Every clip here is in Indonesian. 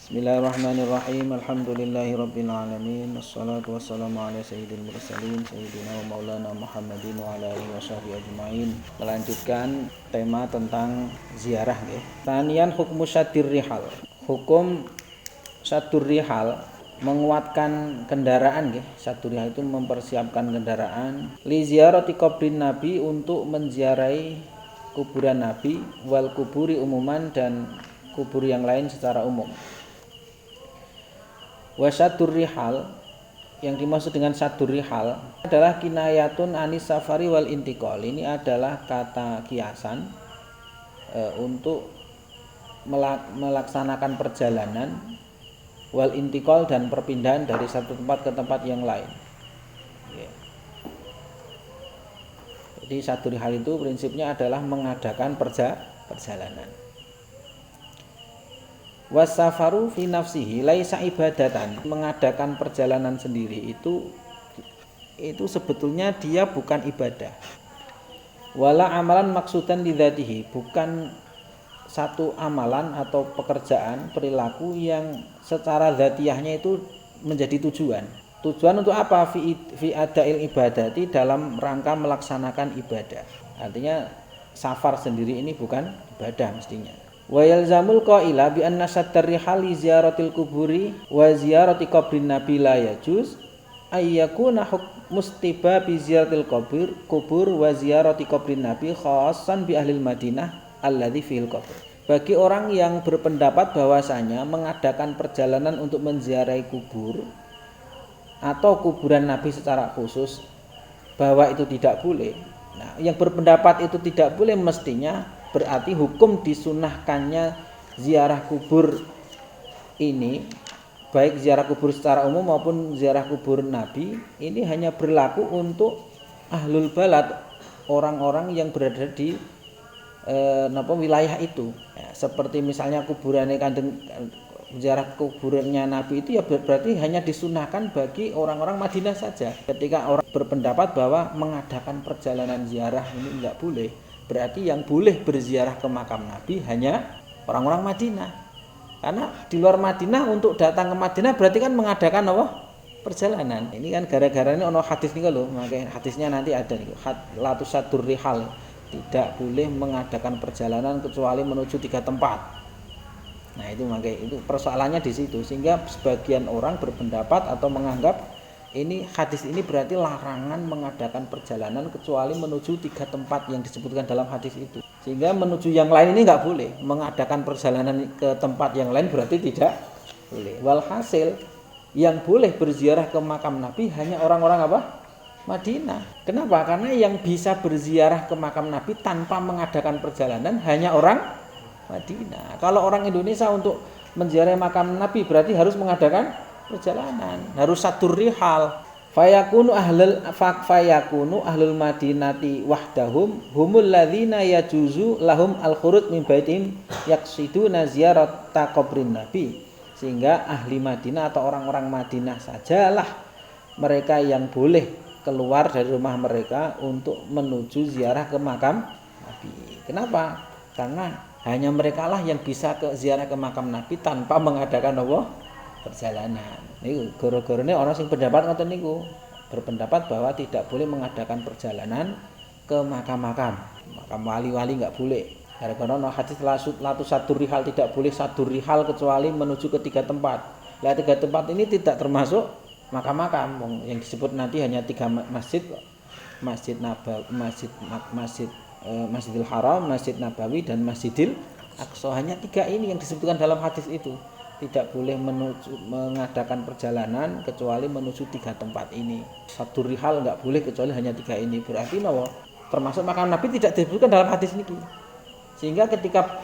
Bismillahirrahmanirrahim. Alhamdulillahirabbil alamin. Wassalatu wassalamu ala sayyidil mursalin sayyidina wa maulana Muhammadin wa ala alihi washabihi ajmain. Melanjutkan tema tentang ziarah nggih. Tanian hukmu syaddir rihal. Hukum syaddur rihal menguatkan kendaraan nggih. Syaddur rihal itu mempersiapkan kendaraan li ziarati qabrin nabi, untuk menziarahi kuburan nabi, wal kuburi umuman, dan kubur yang lain secara umum. Wasyaddur rihal, yang dimaksud dengan saddur rihal adalah kinayatun anis safari wal intiqal. Ini adalah kata kiasan untuk melaksanakan perjalanan, wal intiqal, dan perpindahan dari satu tempat ke tempat yang lain. Jadi saddur rihal itu prinsipnya adalah mengadakan perjalanan. Wasafaru fi nafsihi laisa ibadatan. Mengadakan perjalanan sendiri itu sebetulnya dia bukan ibadah. Wala amalan maksudan lidzatihi, bukan satu amalan atau pekerjaan, perilaku yang secara dzatiyahnya itu menjadi tujuan. Tujuan untuk apa? Fi adail ibadati, dalam rangka melaksanakan ibadah. Artinya safar sendiri ini bukan ibadah mestinya. Wa yalzamul qaila bi anna saddar rihal li ziyaratil kuburi wa ziyarati qabrin nabi la yajuz ayyakuna mustiba bi ziyaratil kubur wa ziyarati qabrin nabi khassan bi ahlil Madinah alladzi fil qabr. Bagi orang yang berpendapat bahwasanya mengadakan perjalanan untuk menziarahi kubur atau kuburan nabi secara khusus bahwa itu tidak boleh. Nah, yang berpendapat itu tidak boleh mestinya berarti hukum disunahkannya ziarah kubur ini, baik ziarah kubur secara umum maupun ziarah kubur nabi, ini hanya berlaku untuk ahlul balad, orang-orang yang berada di wilayah itu. Ya, seperti misalnya kuburannya ziarah kuburnya nabi itu ya berarti hanya disunahkan bagi orang-orang Madinah saja. Ketika orang berpendapat bahwa mengadakan perjalanan ziarah ini enggak boleh, berarti yang boleh berziarah ke makam Nabi hanya orang-orang Madinah. Karena di luar Madinah untuk datang ke Madinah berarti kan mengadakan apa? Perjalanan. Ini kan gara-gara ini ono hadis nih loh, makanya hadisnya nanti ada nih. Latu saddur rihal, tidak boleh mengadakan perjalanan kecuali menuju 3 tempat. Nah itu makanya itu persoalannya di situ, sehingga sebagian orang berpendapat atau menganggap ini hadis ini berarti larangan mengadakan perjalanan kecuali menuju 3 tempat yang disebutkan dalam hadis itu. Sehingga menuju yang lain ini nggak boleh. Mengadakan perjalanan ke tempat yang lain berarti tidak boleh. Walhasil yang boleh berziarah ke makam Nabi hanya orang-orang apa? Madinah. Kenapa? Karena yang bisa berziarah ke makam Nabi tanpa mengadakan perjalanan hanya orang Madinah. Kalau orang Indonesia untuk menziarahi makam Nabi berarti harus mengadakan perjalanan, harus saddur rihal. Fayakunu ahlul madinati wahdahum humul ladzina yajuzu lahum al-khuruj min baitihim yaqsiduna ziyarata qabrin nabi. Sehingga ahli Madinah atau orang-orang Madinah sajalah mereka yang boleh keluar dari rumah mereka untuk menuju ziarah ke makam Nabi. Kenapa? Karena hanya merekalah yang bisa ke ziarah ke makam Nabi tanpa mengadakan apa? Perjalanan. Niku gara-garane orang sing pendapat ngoten niku, berpendapat bahwa tidak boleh mengadakan perjalanan ke makam-makam. Makam wali-wali enggak boleh. Gara-gara ono hadis latu saddur rihal, tidak boleh saddur rihal kecuali menuju ke 3 tempat. Lah 3 tempat ini tidak termasuk makam-makam yang disebut nanti hanya 3 masjid. Masjid Nabawi, Masjidil Haram, Masjid Nabawi, dan Masjidil Aqsa. Hanya 3 ini yang disebutkan dalam hadis itu. Tidak boleh mengadakan perjalanan kecuali menuju 3 tempat ini. Saddur rihal enggak boleh kecuali hanya 3 ini. Berarti bahwa termasuk makam Nabi tidak disebutkan dalam hadis ini. Sehingga ketika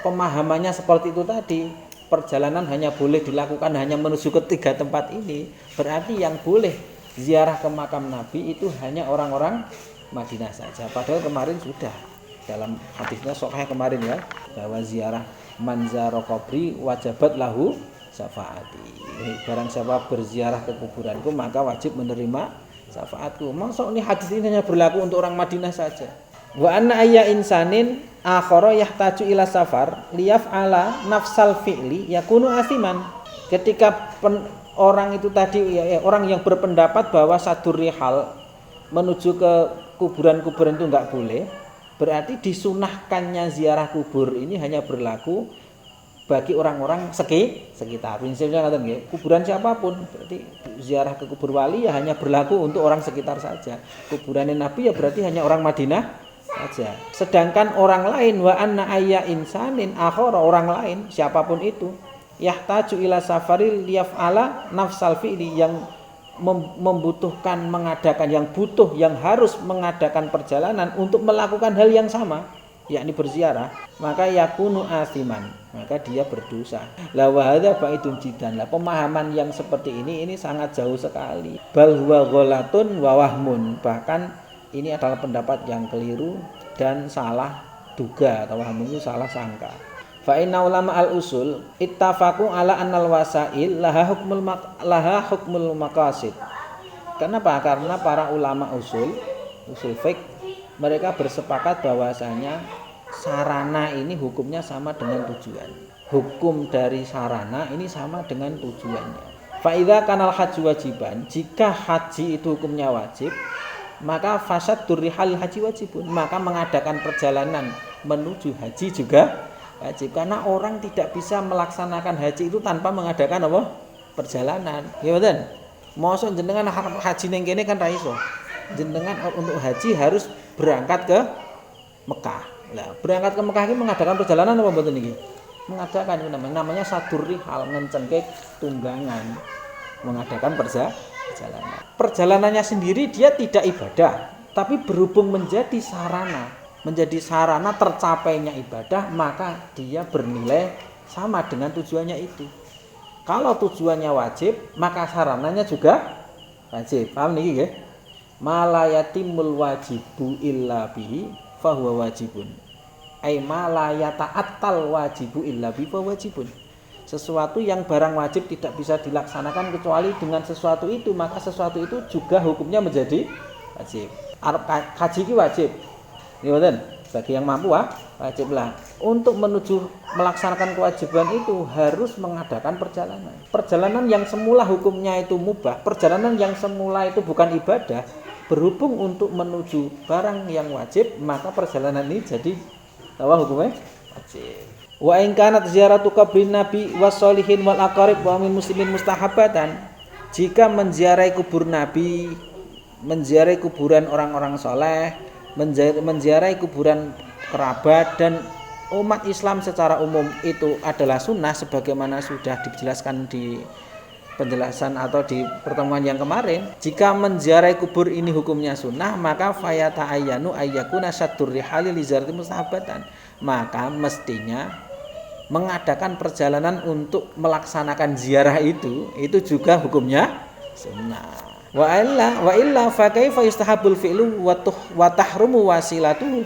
pemahamannya seperti itu tadi, perjalanan hanya boleh dilakukan hanya menuju ke 3 tempat ini, berarti yang boleh ziarah ke makam Nabi itu hanya orang-orang Madinah saja. Padahal kemarin sudah dalam hadisnya sahih kemarin ya, bahwa ziarah manzaro qabri wajabat lahu syafaati. Barang siapa berziarah ke kuburanku maka wajib menerima syafaatku. Maksud ini hadis ini hanya berlaku untuk orang Madinah saja. Wa anna ayya insanin akhara yahtaju ila safar liyaf'ala nafsal fi'li yakunu asiman. Ketika orang itu tadi orang yang berpendapat bahwa sadur rihal menuju ke kuburan-kuburan itu enggak boleh, berarti disunahkannya ziarah kubur ini hanya berlaku bagi orang-orang sekitar. Prinsipnya kata nggih, kuburan siapapun, berarti ziarah ke kubur wali ya hanya berlaku untuk orang sekitar saja. Kuburan Nabi ya berarti hanya orang Madinah saja. Sedangkan orang lain wa anna ayya insanin akhara, orang lain siapapun itu yahtaju ila safaril liyaf'ala nafsal fi'li, yang membutuhkan mengadakan, yang butuh, yang harus mengadakan perjalanan untuk melakukan hal yang sama, yakni berziarah, maka yakunu asiman, maka dia berdosa. La wa hadza ba'idun jiddan. Lah pemahaman yang seperti ini sangat jauh sekali. Bal huwa ghalatun wa wahmun. Bahkan ini adalah pendapat yang keliru dan salah duga, atau wahmun itu salah sangka. Fa inna ulama al-usul ittafaqu ala annal wasail laha hukmul maqasid. Kenapa? Karena para ulama usul fiqh mereka bersepakat bahwasanya sarana ini hukumnya sama dengan tujuan. Hukum dari sarana ini sama dengan tujuannya. Fa idza kanal haji wajiban, jika haji itu hukumnya wajib, maka fasad durrihal haji wajibun, maka mengadakan perjalanan menuju haji juga wajib, karena orang tidak bisa melaksanakan haji itu tanpa mengadakan apa? Perjalanan. Ya betul. Mosok jenengan haji ning kene kan ra iso. Jenengan untuk haji harus berangkat ke Mekah. Lah, berangkat ke Mekah ini mengadakan perjalanan apa mboten niki? Mengadakan itu namanya sadur rihal, ngencengke tunggangan. Mengadakan perjalanan. Perjalanannya sendiri dia tidak ibadah, tapi berhubung menjadi sarana tercapainya ibadah, maka dia bernilai sama dengan tujuannya itu. Kalau tujuannya wajib, maka sarananya juga wajib. Paham niki nggih? Malayatimul wajibu illa bihi fahuwa wajibun. Ai malayata'attal wajibu illa bihi fahuwa wajibun. Sesuatu yang barang wajib tidak bisa dilaksanakan kecuali dengan sesuatu itu, maka sesuatu itu juga hukumnya menjadi wajib. Haji itu wajib. Nggih, bagi yang mampu wajiblah. Untuk menuju melaksanakan kewajiban itu harus mengadakan perjalanan. Perjalanan yang semula hukumnya itu mubah, perjalanan yang semula itu bukan ibadah, berhubung untuk menuju barang yang wajib, maka perjalanan ini jadi apa hukumnya? Wajib. Wa in kanat ziyaratu qabrin nabi wassolihin wal aqarib wa min muslimin mustahabatan. Jika menziarahi kubur nabi, menziarahi kuburan orang-orang soleh, menziarahi kuburan kerabat dan umat Islam secara umum itu adalah sunnah, sebagaimana sudah dijelaskan di penjelasan atau di pertemuan yang kemarin. Jika menziarahi kubur ini hukumnya sunnah, maka fayata ayyanu ayyakuna sadur rihali li ziyarati mustahabatan, maka mestinya mengadakan perjalanan untuk melaksanakan ziarah itu juga hukumnya sunnah. Wa illa fa kaifa yustahabul fi'lu wa tahrumu wasilatuhu.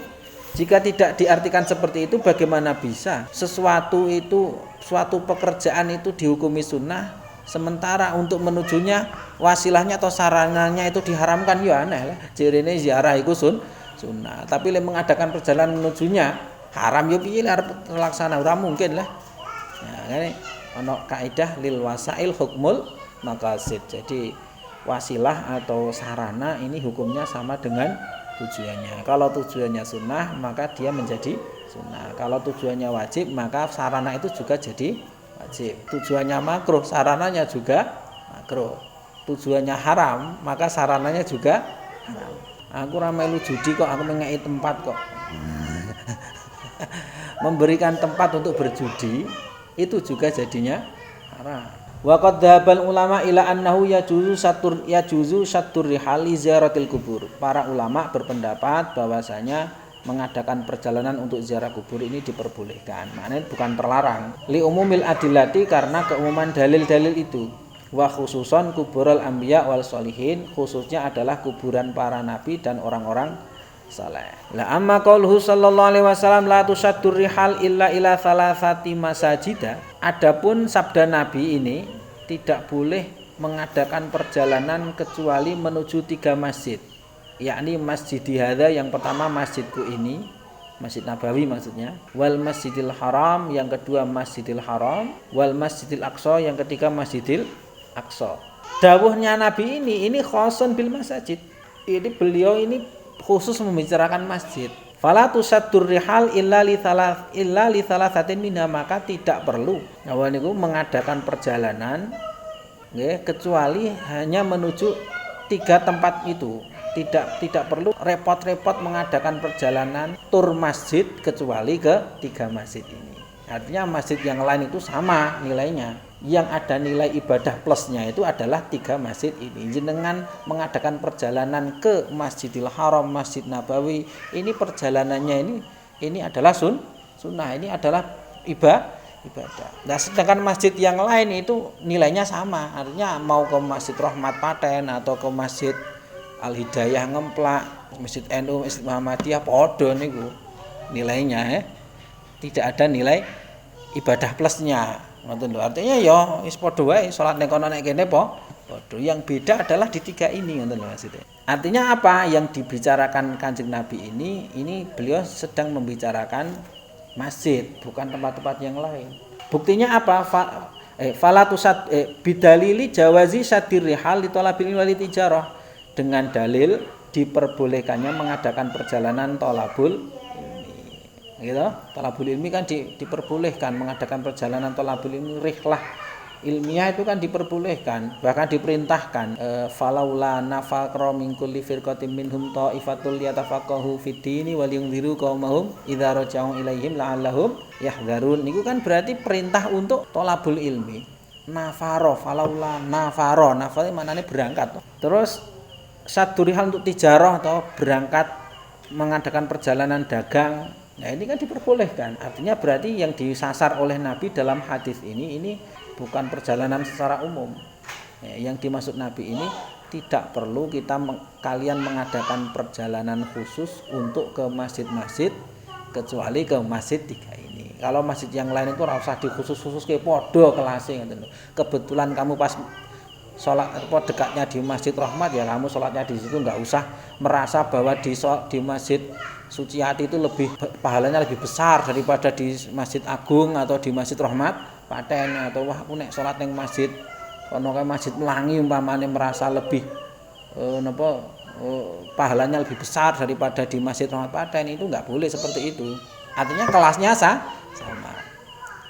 Jika tidak diartikan seperti itu, bagaimana bisa suatu pekerjaan itu dihukumi sunnah, sementara untuk menujunya wasilahnya atau sarananya itu diharamkan? Ya aneh lah. Jirine ziarah iku sunnah, tapi lek mengadakan perjalanan menujunya haram, ya piye arep terlaksana? Ora mungkin lah. Nah, ngene ana kaidah lil wasail hukmul maqasid. Jadi wasilah atau sarana ini hukumnya sama dengan tujuannya. Kalau tujuannya sunnah, maka dia menjadi sunnah. Kalau tujuannya wajib, maka sarana itu juga jadi wajib. Tujuannya makruh, sarananya juga makruh. Tujuannya haram, maka sarananya juga haram. Aku ora melu judi kok, aku mengei tempat kok. Memberikan tempat untuk berjudi itu juga jadinya haram. Wa qad dhahabal ulama ila annahu yajuzu satur rihal li ziaratil kubur. Para ulama berpendapat bahwasanya mengadakan perjalanan untuk ziarah kubur ini diperbolehkan. Maknanya bukan terlarang. Li umumil adillati, karena keumuman dalil-dalil itu. Wa khususon kuburul anbiya wal sholihin, khususnya adalah kuburan para nabi dan orang-orang saleh. La amma qauluhu sallallahu alaihi wasallam la tusaddur rihal illa ila thalathati masajida. Adapun sabda Nabi ini tidak boleh mengadakan perjalanan kecuali menuju 3 masjid. yakni masjid hadza, yang pertama masjidku ini, Masjid Nabawi maksudnya, wal Masjidil Haram, yang kedua Masjidil Haram, wal Masjidil Aqsa, yang ketiga Masjidil Aqsa. Dawuhnya Nabi ini khosun bil masajid. Ini beliau ini khusus membicarakan masjid. Fala tusaddur rihal illa li thalathatin minha, maka tidak perlu niku mengadakan perjalanan nggih kecuali hanya menuju 3 tempat itu. Tidak perlu repot-repot mengadakan perjalanan tur masjid kecuali ke 3 masjid ini. Artinya masjid yang lain itu sama nilainya. Yang ada nilai ibadah plusnya itu adalah 3 masjid ini. Jenengan mengadakan perjalanan ke Masjidil Haram, Masjid Nabawi, ini perjalanannya ini adalah sunnah, ini adalah ibadah. Nah, sedangkan masjid yang lain itu nilainya sama. Artinya mau ke Masjid Rahmat Paten atau ke Masjid Al-Hidayah Ngemplak, Masjid NU, Masjid Muhammadiyah padha niku nilainya ya. Tidak ada nilai ibadah plusnya. Ngoten lho. Artinya ya wis padha wae salat ning kono nek kene padha. Yang beda adalah di 3 ini, ngoten lho maksudnya. Artinya apa? Yang dibicarakan Kanjeng Nabi ini beliau sedang membicarakan masjid, bukan tempat-tempat yang lain. Buktinya apa? Falatusat bidalili jawazi sadir rihal li talabil wal tijarah. Dengan dalil diperbolehkannya mengadakan perjalanan thalabul ilmi. Gitu. Thalabul ilmi kan diperbolehkan mengadakan perjalanan thalabul ilmi, rihlah ilmiah itu kan diperbolehkan, bahkan diperintahkan. Falaula nafaqra min kulli firqatin minhum ta'ifatul yatafaqahu fid dini wal yunziru qaumahum idza raja'u ilaihim la'allahum yahdharun. Niku kan berarti perintah untuk thalabul ilmi. Nafaro, falaula nafaro, nafaro maknane berangkat. Terus sadurihal untuk tijarah atau berangkat mengadakan perjalanan dagang. Nah, ini kan diperbolehkan. Artinya berarti yang disasar oleh Nabi dalam hadis ini bukan perjalanan secara umum. Yang dimaksud Nabi ini tidak perlu kalian mengadakan perjalanan khusus untuk ke masjid-masjid kecuali ke masjid 3 ini. Kalau masjid yang lain itu ora usah dikhusus-khusus ke padha kelase ngoten lho. Kebetulan kamu pas sholat dekatnya di Masjid Rahmat, ya kamu sholatnya di situ, nggak usah merasa bahwa di Masjid Suciati itu pahalanya lebih besar daripada di Masjid Agung atau di Masjid Rahmat Paten, atau wah aku nek sholat yang masjid kono kae Masjid Melangi umpamane merasa lebih pahalanya lebih besar daripada di Masjid Rahmat Paten. Itu nggak boleh seperti itu. Artinya kelasnya sama.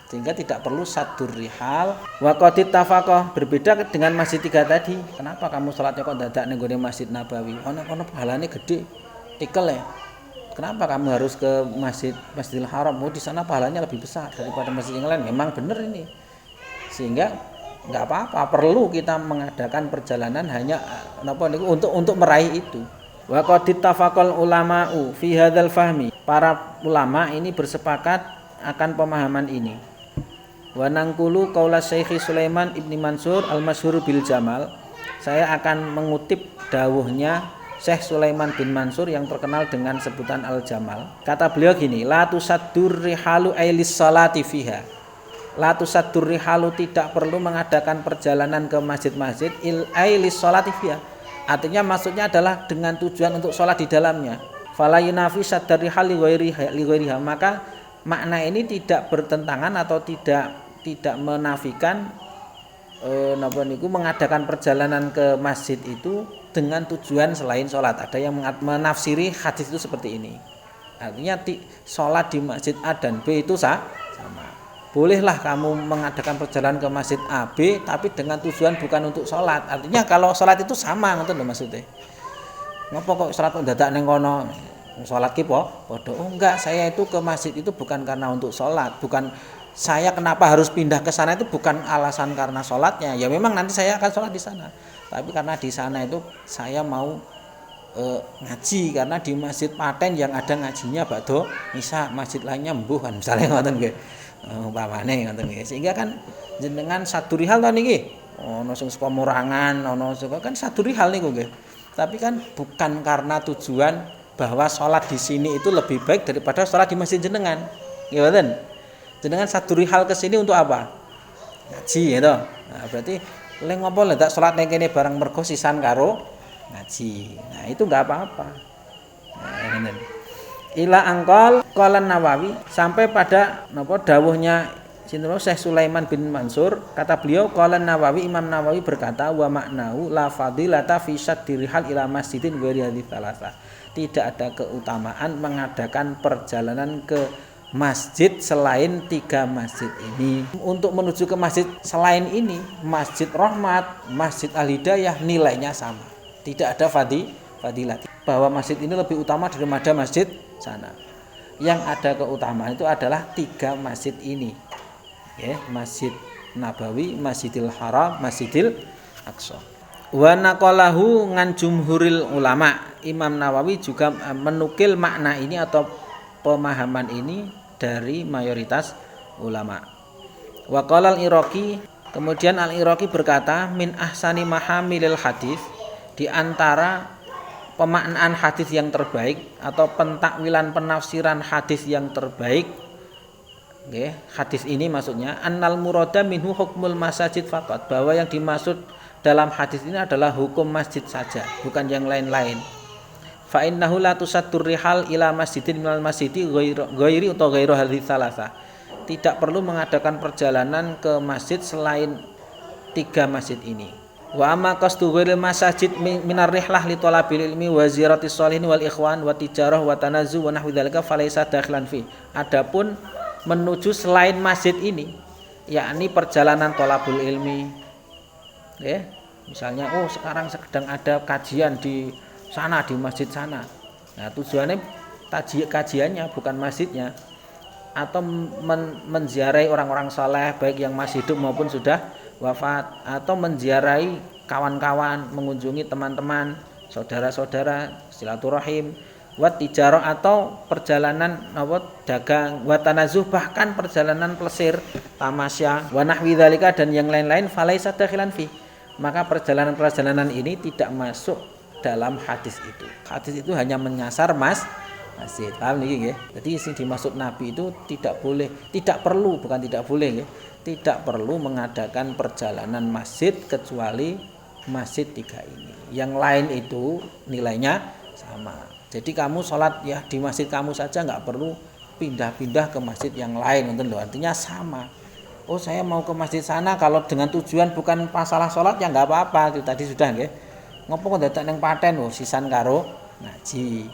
Sehingga tidak perlu sadur rihal wa qadit tafaqah. Berbeda dengan masjid 3 tadi. Kenapa kamu sholatnya kok dadak ning gone Masjid Nabawi? Ono pahalane gede, tikel ya. Kenapa kamu harus ke Masjidil Haram? Di sana pahalanya lebih besar daripada masjid yang lain. Memang benar ini. Sehingga enggak apa-apa, perlu kita mengadakan perjalanan hanya untuk meraih itu. Wa qadit tafaqal ulama'u fi hadzal fahmi. Para ulama ini bersepakat akan pemahaman ini. Wa nangkulu qaula Syekh Sulaiman Ibni Mansur al-masyhur bil Jamal. Saya akan mengutip dawuhnya Syekh Sulaiman bin Mansur yang terkenal dengan sebutan Al-Jamal. Kata beliau gini, la tusaddur rihalu ailis salati fiha. La tusaddur rihalu, tidak perlu mengadakan perjalanan ke masjid-masjid ailis salati fiha. Artinya maksudnya adalah dengan tujuan untuk sholat di dalamnya. Fala yunafi saddar rihal li ghairiha. Maka makna ini tidak bertentangan atau tidak menafikan mengadakan perjalanan ke masjid itu dengan tujuan selain sholat. Ada yang menafsiri hadis itu seperti ini. Artinya sholat di masjid A dan B itu sama. Bolehlah kamu mengadakan perjalanan ke masjid A, B, tapi dengan tujuan bukan untuk sholat. Artinya kalau sholat itu sama, ngoten lho maksudnya. Ngapa kok sholat dadak ning kono? Sholat ki padha. Oh enggak, saya itu ke masjid itu bukan karena untuk sholat, bukan saya kenapa harus pindah ke sana itu bukan alasan karena sholatnya. Ya memang nanti saya akan sholat di sana, tapi karena di sana itu saya mau ngaji, karena di Masjid Paten yang ada ngajinya bakdo Isa, masjid lainnya mbuh kan misalnya ngoten nggih. Umpamane ngoten nggih. Sehingga kan jenengan sadurihal to niki. Ono sing saka Morangan, ono saka kan sadurihal niku nggih. Tapi kan bukan karena tujuan bahwa sholat di sini itu lebih baik daripada sholat di masjid jenengan. Nggih mboten? Jenengan sadurihal ke sini untuk apa? Ngaji ya toh. Nah, berarti lek ngopo lek tak sholat ning kene bareng mergo sisan karo ngaji. Nah, itu enggak apa-apa. Nah, ila angkol qala Nawawi sampai pada napa dawuhnya sinten Syekh Sulaiman bin Mansur, kata beliau qala Nawawi, Imam Nawawi berkata wa maknahu la fadilata fi syaddirihal ila masjidin ghairi hadhihi thalatha. Tidak ada keutamaan mengadakan perjalanan ke masjid selain 3 masjid ini. Untuk menuju ke masjid selain ini, Masjid Rahmat, Masjid Al-Hidayah, nilainya sama. Tidak ada fadilah bahwa masjid ini lebih utama daripada masjid sana. Yang ada keutamaan itu adalah 3 masjid ini. Ya, Masjid Nabawi, Masjidil Haram, Masjidil Aqsa. Wa naqalahu ngan jumhuril ulama. Imam Nawawi juga menukil makna ini atau pemahaman ini dari mayoritas ulama. Wa qala al-Iraqi, kemudian al-Iraqi berkata min ahsani mahamilil hadis, di antara pemaknaan hadis yang terbaik atau pentakwilan penafsiran hadis yang terbaik. Okay, hadis ini maksudnya annal murada minhu hukmul masajid faqat, bahwa yang dimaksud dalam hadis ini adalah hukum masjid saja, bukan yang lain-lain. Fa innahu la tusaddur rihal ila masjidin minal masjidi ghairi atau ghairu hadhihi tsalatsa. Tidak perlu mengadakan perjalanan ke masjid selain 3 masjid ini. Wa amma qasdu ghairil masajid minar rihlah li talabil ilmi wa ziyaratis sholihin wal ikhwan wa tijarah wa tanazzu wa nahwi dzalika falaysa dakhilan fi. Adapun menuju selain masjid ini, yakni perjalanan thalabul ilmi. Ya, misalnya sekarang sedang ada kajian di sana, di masjid sana. Nah, tujuannya kajiannya bukan masjidnya, atau menziarahi orang-orang saleh baik yang masih hidup maupun sudah wafat, atau menziarahi kawan-kawan, mengunjungi teman-teman, saudara-saudara, silaturahim, wat tijarah atau perjalanan dagang, wat tanazuh bahkan perjalanan plesir, tamasya, wa nahwi dzalika dan yang lain-lain falaisa dakhilan fi. Maka perjalanan-perjalanan ini tidak masuk dalam hadis itu. Hadis itu hanya menyasar masjid. Paham niki nggih? Jadi sing dimaksud Nabi itu tidak perlu tidak perlu mengadakan perjalanan masjid kecuali masjid 3 ini. Yang lain itu nilainya sama. Jadi kamu sholat ya di masjid kamu saja, nggak perlu pindah-pindah ke masjid yang lain, artinya sama. Saya mau ke masjid sana kalau dengan tujuan bukan masalah sholat ya nggak apa-apa. Itu tadi sudah nggih. Ngopo kok dadak ning paten sisan karo ngaji.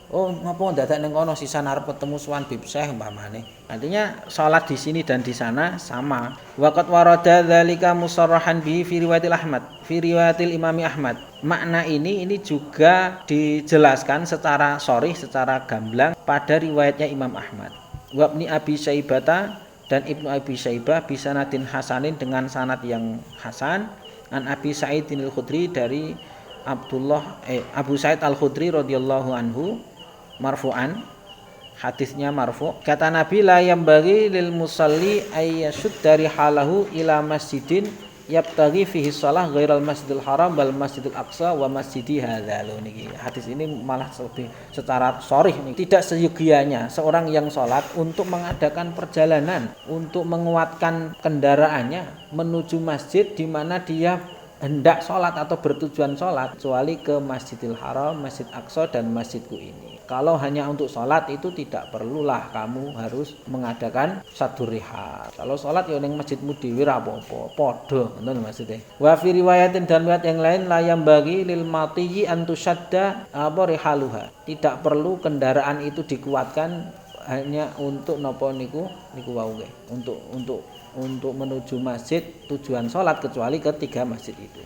Ngopo dadak ning kono sisan arep ketemu suwan Bib Syekh umpamane. Artinya sholat di sini dan di sana sama. Waqat warada dzalika musarrahan bihi fi riwayatil Ahmad, fi riwayatil Imami Ahmad. Makna ini juga dijelaskan secara sharih, secara gamblang pada riwayatnya Imam Ahmad. Wa Ibnu Abi Syaibah dan Ibnu Abi Syaibah bisanadin hasanin dengan sanad yang hasan, an Abi Sa'id al-Khudri dari Abu Sa'id al-Khudri radhiyallahu anhu marfu'an, hadisnya marfu', kata Nabi la yambaghi lil musalli ay yashudda rihalahu ila masjidin yabtaghi fihi shalah ghairal masjidil haram wal masjidil aqsa wa masjidi hadza. Niki hadis ini malah lebih secara sharih nih, tidak seyogianya seorang yang sholat untuk mengadakan perjalanan untuk menguatkan kendaraannya menuju masjid di mana dia hendak sholat atau bertujuan sholat kecuali ke Masjidil Haram, Masjid Aqsa dan masjidku ini. Kalau hanya untuk sholat itu tidak perlulah kamu harus mengadakan saddur rihal. Kalau sholat ya ning masjidmu dhewe ra apa-apa, padha ngoten maksudnya. Wa fi riwayatin dan riwayat yang lain la yambagi lil matiyi an tusadda rihaluha. Tidak perlu kendaraan itu dikuatkan hanya untuk napa niku wau nggih. Untuk menuju masjid tujuan sholat kecuali ke 3 masjid itu.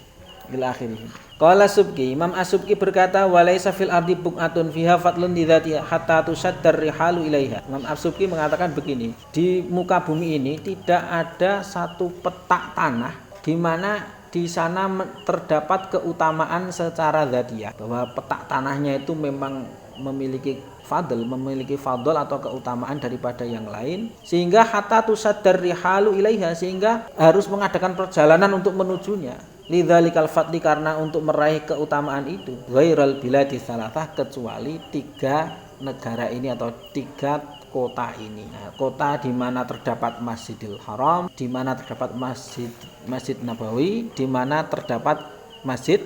Ila akhirih. Qala Subki, Imam As-Subki berkata walaisa fil ardi buq'atun fiha fadlun lidzati hatta tusaddar rihalu ilaiha. Imam As-Subki mengatakan begini, di muka bumi ini tidak ada satu petak tanah di mana di sana terdapat keutamaan secara dzatiyah, bahwa petak tanahnya itu memang memiliki fadl atau keutamaan daripada yang lain, sehingga hatta tusaddar rihalu ilaiha, sehingga harus mengadakan perjalanan untuk menujunya. Lidzalikal fadli, karena untuk meraih keutamaan itu, ghairal biladi salatah, kecuali 3 negara ini atau 3 kota ini. Nah, kota di mana terdapat Masjidil Haram, di mana terdapat Masjid Nabawi, di mana terdapat Masjid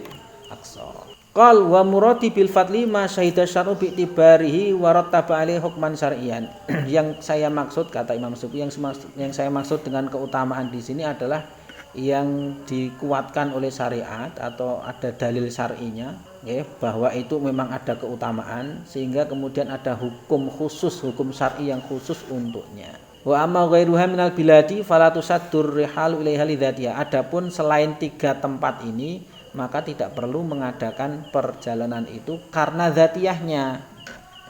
Aqsa. Qal wa muradi bil fadli ma syahida syar'u bi tibarihi wa rattaba alaihi hukman syar'iyyan. Yang saya maksud kata Imam Sufi yang saya maksud dengan keutamaan di sini adalah yang dikuatkan oleh syariat atau ada dalil syar'inya ya, bahwa itu memang ada keutamaan sehingga kemudian ada hukum khusus, hukum syar'i yang khusus untuknya. Wa amma ghairuha minal biladi fala tusaddur rihalu ilaiha lidzatiha. Adapun selain 3 tempat ini maka tidak perlu mengadakan perjalanan itu karena dzatiyahnya.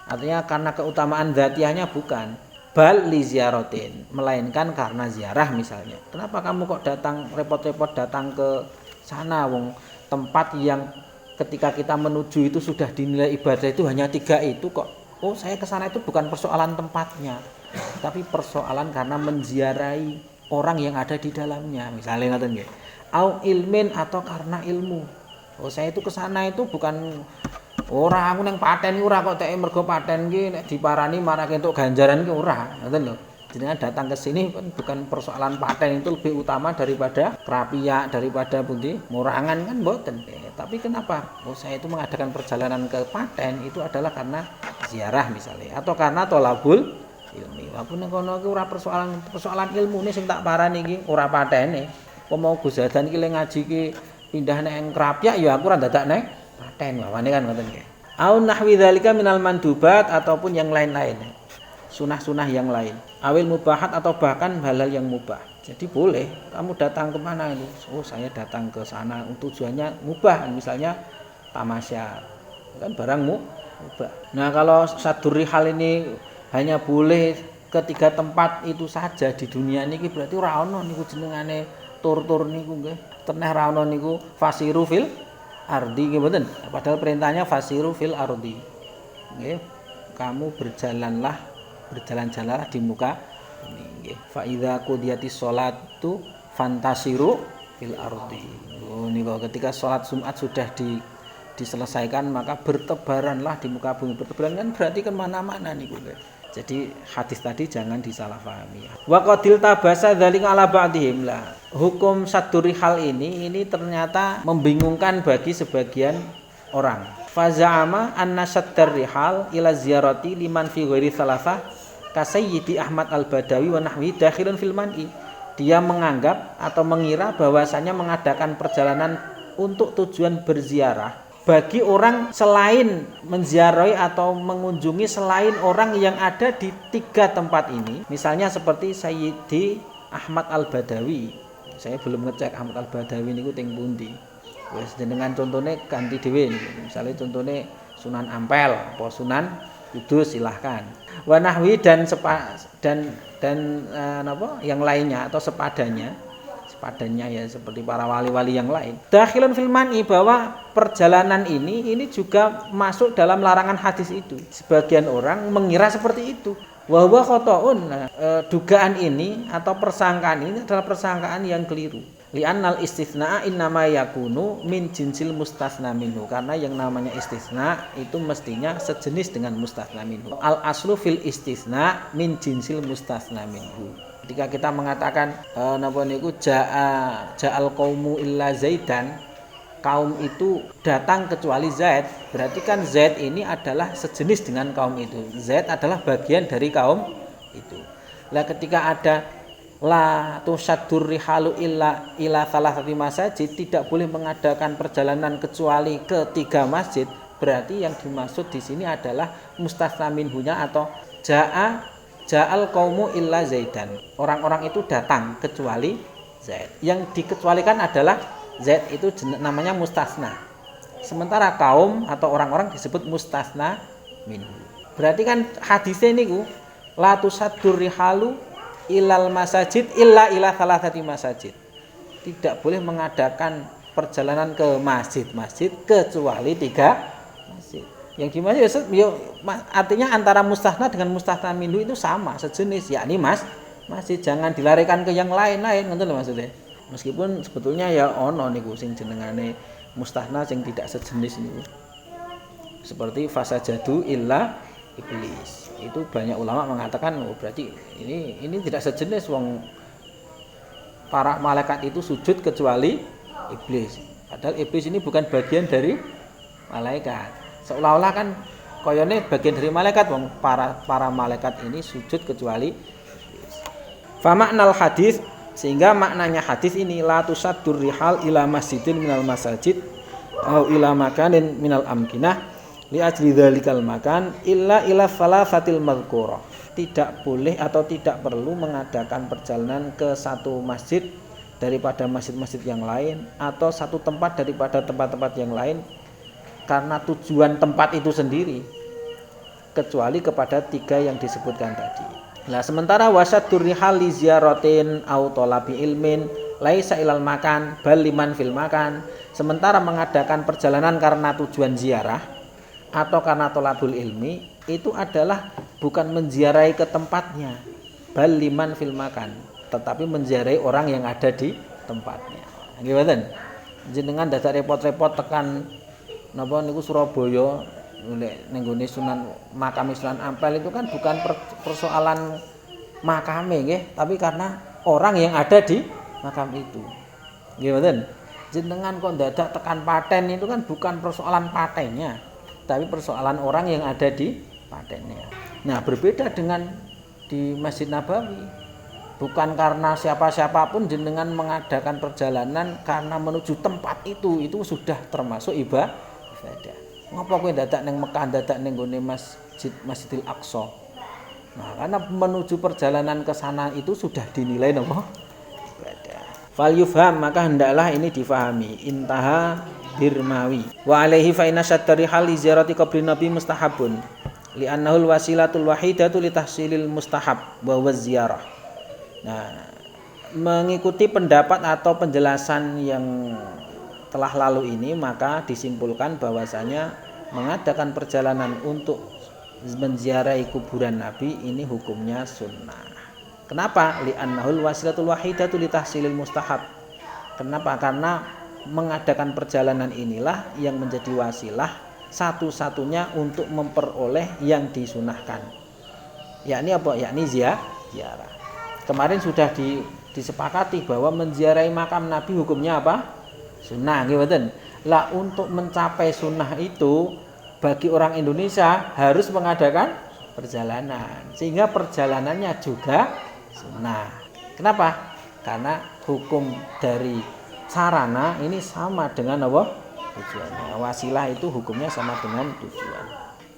Artinya karena keutamaan dzatiyahnya bukan. Bal li ziyaratin, melainkan karena ziarah misalnya. Kenapa kamu kok datang repot-repot datang ke sana wong tempat yang ketika kita menuju itu sudah dinilai ibadah itu hanya 3 itu kok. Oh, saya ke sana itu bukan persoalan tempatnya, tapi persoalan karena menziarahi orang yang ada di dalamnya. Misalnya ngoten nggih. Au ilmin atau karena ilmu. Oh, saya itu ke sana itu bukan ora aku nang paten ora kok teke mergo paten iki nek diparani marake entuk ganjaran ki ora, ngoten lho. Jenengan datang ke sini bukan persoalan paten itu lebih utama daripada kerapiak, daripada pundi murangan kan mboten. Tapi kenapa? Oh, saya itu mengadakan perjalanan ke paten itu adalah karena ziarah misalnya atau karena tolabul ilmi. Aku ning kono iki ora persoalan ilmune sing tak parani iki ora patene. Mau Guzadan iki le ngaji ki pindah nek kerapiak ya aku ora dadak nek paten wawane kan ngoten nggih. Au nahwi dzalika minal mandubat ataupun yang lain-lain. Sunah-sunah yang lain. Awil mubahat atau bahkan halal yang mubah. Jadi boleh kamu datang ke mana ini? Oh, saya datang ke sana tujuannya mubah misalnya tamasya. Kan barangmu mubah. Nah, kalau saduri hal ini hanya boleh ketiga tempat itu saja di dunia niki berarti ora ono niku jenengane tur-tur niku nggih. Teneh ra ono niku fasiru fil ardi nggih mboten. Padahal perintahnya fasiru fil ardi. Nggih. Kamu berjalan-jalanlah di muka bumi nggih. Fa idza qudiyatis sholatu fantasiru fil ardi. Oh niku ketika salat Jumat sudah diselesaikan maka bertebaranlah di muka bumi. Bertebaran kan berarti ke mana-mana niku nggih. Jadi hadis tadi jangan disalahpahami. Wa qadil tabasa dzalika ala ba'dihim lah. Hukum saduri hal ini ternyata membingungkan bagi sebagian orang. Faza'ama anna saddar rihal ila ziyarati liman fi ghairi salasah ka Sayyidi Ahmad Al-Badawi wa nahwi dakhilun fil man'i. Dia menganggap atau mengira bahwasanya mengadakan perjalanan untuk tujuan berziarah bagi orang selain menziarahi atau mengunjungi selain orang yang ada di 3 tempat ini, misalnya seperti Sayyidi Ahmad Al-Badawi. Saya belum ngecek Ahmad Al-Badawi niku teng pundi. Wis jenengan contone ganti dhewe. Misalnya contone Sunan Ampel apa Sunan Kudus silahkan. Wa nahwi dan yang lainnya atau sepadannya ya seperti para wali-wali yang lain. Dakhilun fil man'i bahwa perjalanan ini juga masuk dalam larangan hadis itu. Sebagian orang mengira seperti itu. Wa huwa khata'un. Dugaan ini atau persangkaan ini adalah persangkaan yang keliru. Li'annal istitsna'a innama yakunu min jinsil mustasna minhu. Karena yang namanya istisna itu mestinya sejenis dengan mustasna minhu. Al aslu fil istisna min jinsil mustasna minhu. Ketika kita mengatakan napa niku ja'al qaumu illa zaidan, kaum itu datang kecuali Zaid, berarti kan Zaid ini adalah sejenis dengan kaum itu. Zaid adalah bagian dari kaum itu. Lah ketika ada la tusaddur rihalu ila salasati masjid, tidak boleh mengadakan perjalanan kecuali ke 3 masjid, berarti yang dimaksud di sini adalah mustasna minhunya atau ja'al qaumu illa zaidan. Orang-orang itu datang kecuali Zaid. Yang dikecualikan adalah Zaid itu namanya mustasna. Sementara kaum atau orang-orang disebut mustasna minhu. Berarti kan hadisnya niku la tusaddur rihalu ilal masajid illa ila salasati masajid. Tidak boleh mengadakan perjalanan ke masjid-masjid kecuali 3 masjid. Yang gimana ya artinya antara mustasna dengan mustasna minhu itu sama, sejenis, yakni masjid. Jangan dilarikan ke yang lain-lain, ngoten lho maksudnya. Meskipun sebetulnya ya ono niku sing jenengane mustasna sing tidak sejenis niku. Seperti fasajadu illa iblis. Itu banyak ulama mengatakan oh berarti ini tidak sejenis wong para malaikat itu sujud kecuali iblis. Padahal iblis ini bukan bagian dari malaikat. Seolah-olah kan koyone bagian dari malaikat, wong para malaikat ini sujud kecuali fa maknal hadis, sehingga maknanya hadis ini la tusaddur rihal ila masjidin minal masajid au ila makanin minal amkinah li ajli dzalikal makan illa ila salasatil madhkurah. Tidak boleh atau tidak perlu mengadakan perjalanan ke satu masjid daripada masjid-masjid yang lain atau satu tempat daripada tempat-tempat yang lain karena tujuan tempat itu sendiri, kecuali kepada 3 yang disebutkan tadi. Nah, sementara wasaddur rihal li ziyaratin au talabi ilmin laisa ilal makan bal liman fil makan. Sementara mengadakan perjalanan karena tujuan ziarah atau karena tolabul ilmi itu adalah bukan menziarahi ke tempatnya, bal liman fil makan, tetapi menziarahi orang yang ada di tempatnya. Nggih mboten? Jenengan dadak repot-repot tekan napa niku Surabaya ning gone Sunan makam Sunan Ampel itu kan bukan persoalan makame nggih, tapi karena orang yang ada di makam itu. Nggih mboten? Jenengan kok dadak tekan paten itu kan bukan persoalan patennya, tapi persoalan orang yang ada di patennya. Nah, berbeda dengan di Masjid Nabawi. Bukan karena siapa-siapapun jenengan mengadakan perjalanan karena menuju tempat itu sudah termasuk ibadah. Ngapa kowe dadak ning Mekah, dadak ning gone Masjidil Aqsa? Nah, karena menuju perjalanan ke sana itu sudah dinilai napa? Ibadah. Fal yufham, maka hendaklah ini difahami. Intaha Dirmawi. Wa alaihi fa inna syattari hal ziyarati qabrin nabi mustahabun. Li'annahul wasilatul wahidatu li tahsilil mustahab wa huwa ziyarah. Nah, mengikuti pendapat atau penjelasan yang telah lalu ini, maka disimpulkan bahwasanya mengadakan perjalanan untuk menziarahi kuburan Nabi ini hukumnya sunnah. Kenapa? Li'annahul wasilatul wahidatu li tahsilil mustahab. Kenapa? Karena mengadakan perjalanan inilah yang menjadi wasilah satu-satunya untuk memperoleh yang disunahkan. Yakni apa? Yakni ziarah. Kemarin sudah disepakati bahwa menziarahi makam Nabi hukumnya apa? Sunnah, nggih mboten? Lah untuk mencapai sunnah itu bagi orang Indonesia harus mengadakan perjalanan. Sehingga perjalanannya juga sunnah. Kenapa? Karena hukum dari sarana ini sama dengan apa? Tujuannya. Wasilah itu hukumnya sama dengan tujuan.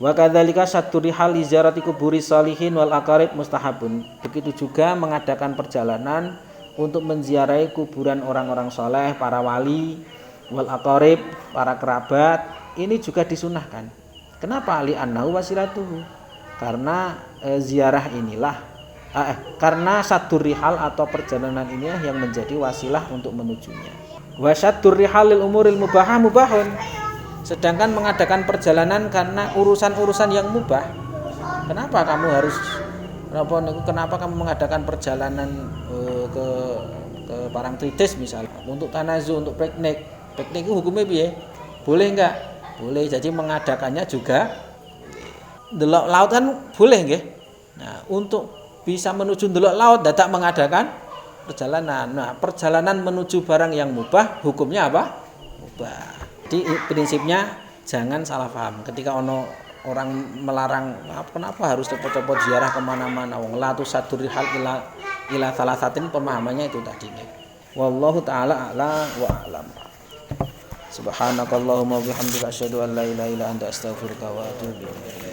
Wa kadzalika satturi hal ziyarati kuburi sholihin wal aqarib mustahabun. Begitu juga mengadakan perjalanan untuk menziarahi kuburan orang-orang soleh, para wali, wal aqarib, para kerabat, ini juga disunahkan. Kenapa? Li annahu wasilatuhu. Karena ziarah inilah karena sattur rihal atau perjalanan inilah yang menjadi wasilah untuk menujunya. Wa sattur rihal lil umuril mubahah mubahun. Sedangkan mengadakan perjalanan karena urusan-urusan yang mubah. Kenapa kamu mengadakan perjalanan ke Parangtritis misalnya untuk tanazu, untuk piknik. Piknik itu hukumnya piye? Boleh enggak? Boleh. Jadi mengadakannya juga ndelok laut kan boleh nggih. Nah, untuk bisa menuju ndelok laut dadak mengadakan perjalanan. Nah, perjalanan menuju barang yang mubah hukumnya apa? Mubah. Jadi prinsipnya jangan salah paham. Ketika orang melarang kenapa harus cepot-cepot ziarah kemana-mana, wong la tusaddur rihal ila salasatin, pemahamannya itu tadi. Wallahu taala a'la wa a'lam. Subhanakallahumma wa bihamdika asyhadu an la ilaha illa anta astaghfiruka wa atubu ilaik.